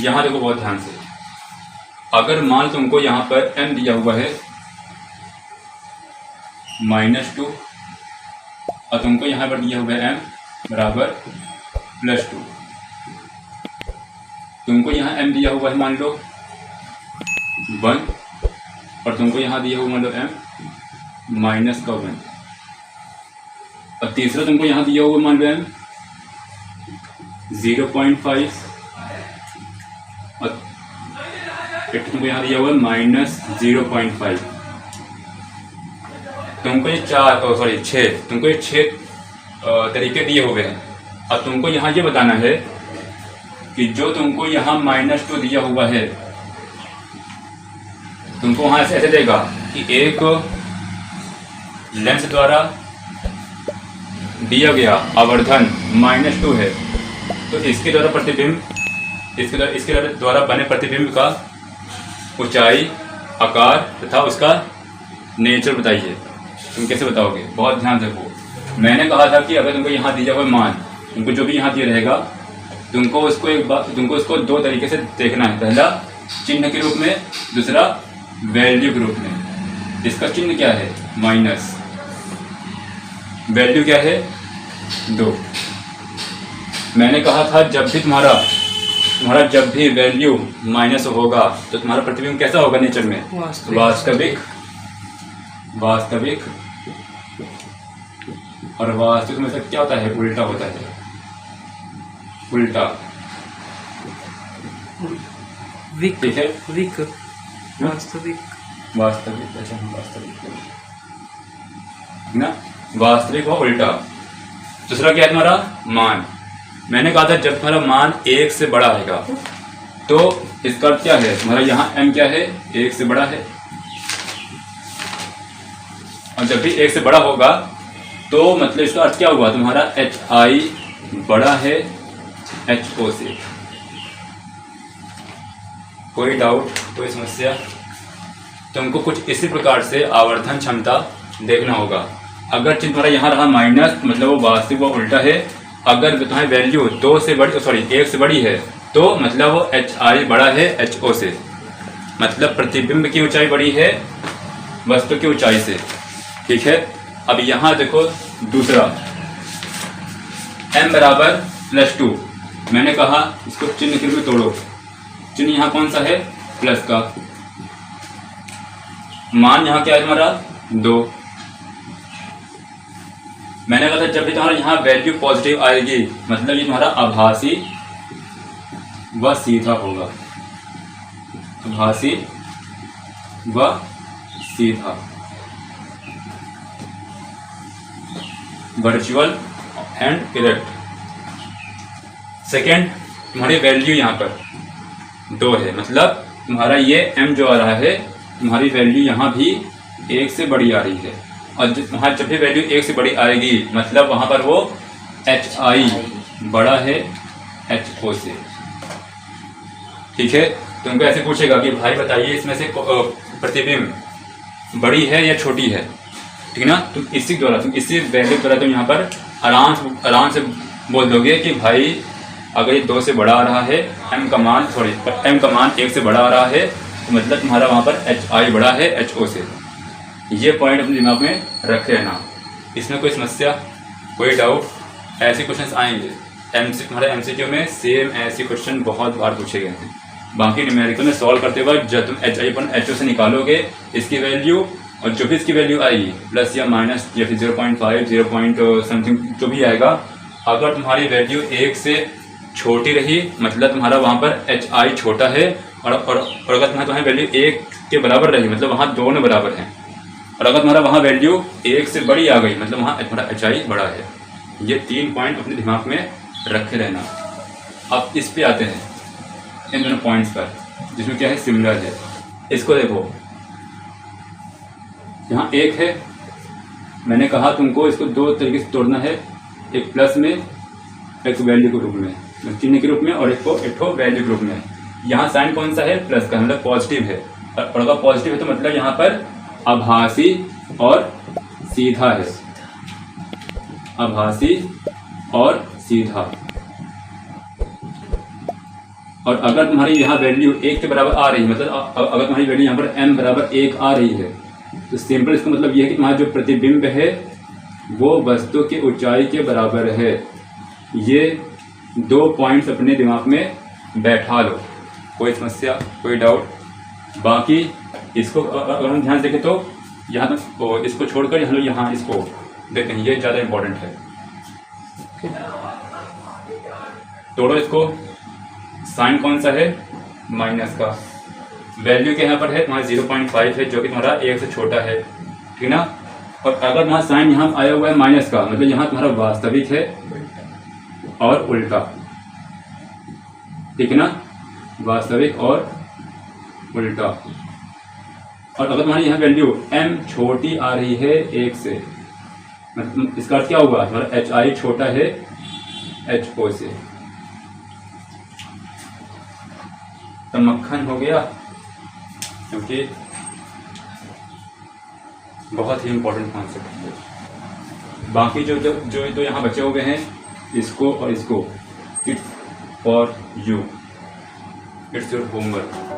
यहाँ देखो बहुत ध्यान से, अगर मान तुमको यहाँ पर m दिया हुआ है -2 और तुमको यहाँ पर दिया हुआ है m बराबर +2, तुमको यहाँ m दिया हुआ है मान लो 1 और तुमको यहाँ दिया हुआ मान लो m -1 और तीसरा तुमको यहाँ दिया हुआ मान लो m 0.5 और तुमको यहाँ दिया हुआ है -0.5। तुमको ये 6 तुमको ये 6 तरीके दिए हुए हैं। अब तुमको यहाँ ये बताना है कि जो तुमको यहाँ -2 दिया हुआ है, तुमको वहाँ ऐसे देगा कि एक लेंस द्वारा दिया गया आवर्धन -2 है, तो इसके द्वारा प्रतिबिंब इसके द्वारा बने प्रतिबिंब का ऊंचाई, आकार तथा उसका नेचर बताइए। तुम कैसे बताओगे? बहुत ध्यान से रखो। मैंने कहा था कि अगर तुमको यहाँ दिया हुआ मान, तुमको जो भी यहाँ दिया रहेगा, तुमको उसको 2 तरीके से देखना है। पहला चिन्ह के रूप में, दूसरा वैल्यू के रूप में। इसका चिन्ह क्या है? माइनस, वैल्यू क्या है? 2। मैंने कहा था जब भी तुम्हारा जब भी वैल्यू माइनस होगा तो तुम्हारा प्रतिबिंब कैसा होगा नेचर में? वास्तविक। और वास्तविक में से क्या होता है? उल्टा होता है। उल्टा, ठीक है? वास्तविक ऐसा वास्तविक ना, वास्तविक और उल्टा। दूसरा क्या है तुम्हारा? मान। मैंने कहा था जब तुम्हारा मान 1 से बड़ा आएगा तो इसका अर्थ क्या है? तुम्हारा यहाँ m क्या है? 1 से बड़ा है। और जब भी 1 से बड़ा होगा तो मतलब इसका अर्थ क्या हुआ? तुम्हारा hi बड़ा है ho से। कोई डाउट, कोई समस्या? तुमको कुछ इसी प्रकार से आवर्धन क्षमता देखना होगा। अगर चिन्ह तुम्हारा यहाँ रहा माइनस, मतलब वो वास्तविक व उल्टा है। अगर तुम्हारी वैल्यू 1 से बड़ी है तो मतलब वो hi बड़ा है ho से, मतलब प्रतिबिंब की ऊंचाई बड़ी है वस्तु की ऊंचाई से। ठीक है? अब यहाँ देखो दूसरा, m बराबर +2। मैंने कहा इसको चिन्ह के रूप में तोड़ो। चिन्ह यहाँ कौन सा है? प्लस का। मान यहाँ क्या है तुम्हारा? 2। मैंने कहा था जब भी तुम्हारा यहाँ वैल्यू पॉजिटिव आएगी मतलब ये तुम्हारा आभासी व सीधा होगा। आभासी व सीधा, वर्चुअल एंड इरेक्ट। सेकेंड, तुम्हारी वैल्यू यहाँ पर 2 है, मतलब तुम्हारा ये m जो आ रहा है, तुम्हारी वैल्यू यहाँ भी 1 से बड़ी आ रही है। और वहाँ जब भी वैल्यू 1 से बड़ी आएगी मतलब वहाँ पर वो hi बड़ा है ho से। ठीक है? तुमको ऐसे पूछेगा कि भाई बताइए इसमें से प्रतिबिंब बड़ी है या छोटी है? ठीक है ना? तुम इसी वैल्यू द्वारा तुम यहाँ पर आराम से बोल दोगे कि भाई अगर ये 2 से बड़ा आ रहा है, m का मान 1 से बड़ा आ रहा है तो मतलब तुम्हारा वहाँ पर hi बड़ा है ho से। ये पॉइंट अपने दिमाग में रखे रहना। इसमें कोई समस्या, कोई डाउट? ऐसे क्वेश्चंस आएंगे तुम्हारे MCQ में। सेम ऐसे क्वेश्चन बहुत बार पूछे गए हैं। बाकी न्यूमेरिकल में सॉल्व करते वक्त जब तुम hi/ho से निकालोगे इसकी वैल्यू, और जो भी इसकी वैल्यू आएगी प्लस या माइनस या फिर 0.5 0. समथिंग जो भी आएगा, अगर तुम्हारी वैल्यू 1 से छोटी रही मतलब तुम्हारा वहाँ पर hi छोटा है, और अगर तुम्हारी वैल्यू 1 के बराबर रही मतलब वहाँ दोनों बराबर हैं, और अगर तुम्हारा वहाँ वैल्यू 1 से बड़ी आ गई मतलब वहाँ तुम्हारा hi बड़ा है। ये 3 पॉइंट अपने दिमाग में रखे रहना। अब इस पे आते हैं, इन दोनों पॉइंट्स पर जिसमें क्या है? सिमिलर है। इसको देखो, यहाँ 1 है, मैंने कहा तुमको इसको 2 तरीके से तोड़ना है, एक प्लस में, एक वैल्यू के रूप में, चिन्ह के रूप में, और एक वैल्यू के रूप में। यहाँ साइन कौन सा है? प्लस का, मतलब पॉजिटिव है। और अगर पॉजिटिव है तो मतलब यहाँ पर आभासी और सीधा है। आभासी और सीधा। और अगर तुम्हारी यहाँ वैल्यू 1 के बराबर आ रही है, मतलब अगर तुम्हारी वैल्यू यहाँ पर m बराबर 1 आ रही है, तो सिंपल इसका मतलब ये है कि तुम्हारा जो प्रतिबिंब है वो वस्तु की ऊंचाई के बराबर है। ये 2 पॉइंट्स अपने दिमाग में बैठा लो, कोई समस्या, कोई डाउट? बाकी इसको अगर हम ध्यान से देखें तो यहाँ तो इसको छोड़कर यहाँ इसको देखें, ये ज़्यादा इम्पोर्टेंट है। तोड़ो इसको, साइन कौन सा है? माइनस का। वैल्यू के यहाँ पर है तुम्हारा 0.5 है, जो कि तुम्हारा 1 से छोटा है, ठीक ना। और अगर तुम्हारा साइन यहाँ आया हुआ है माइनस का, मतलब यहाँ तुम्हारा वास्तविक है और उल्टा, ठीक है ना, वास्तविक और उल्टा। और अगर तुम्हारी यहाँ वैल्यू m छोटी आ रही है 1 से, मतलब इसका अर्थ क्या होगा? तुम्हारा hi छोटा है ho से। तो मक्खन हो गया, क्योंकि बहुत ही इम्पोर्टेंट कॉन्सेप्ट है। बाकी जो यहाँ बचे हुए हैं, इसको और इसको, it's for you, it's your homework.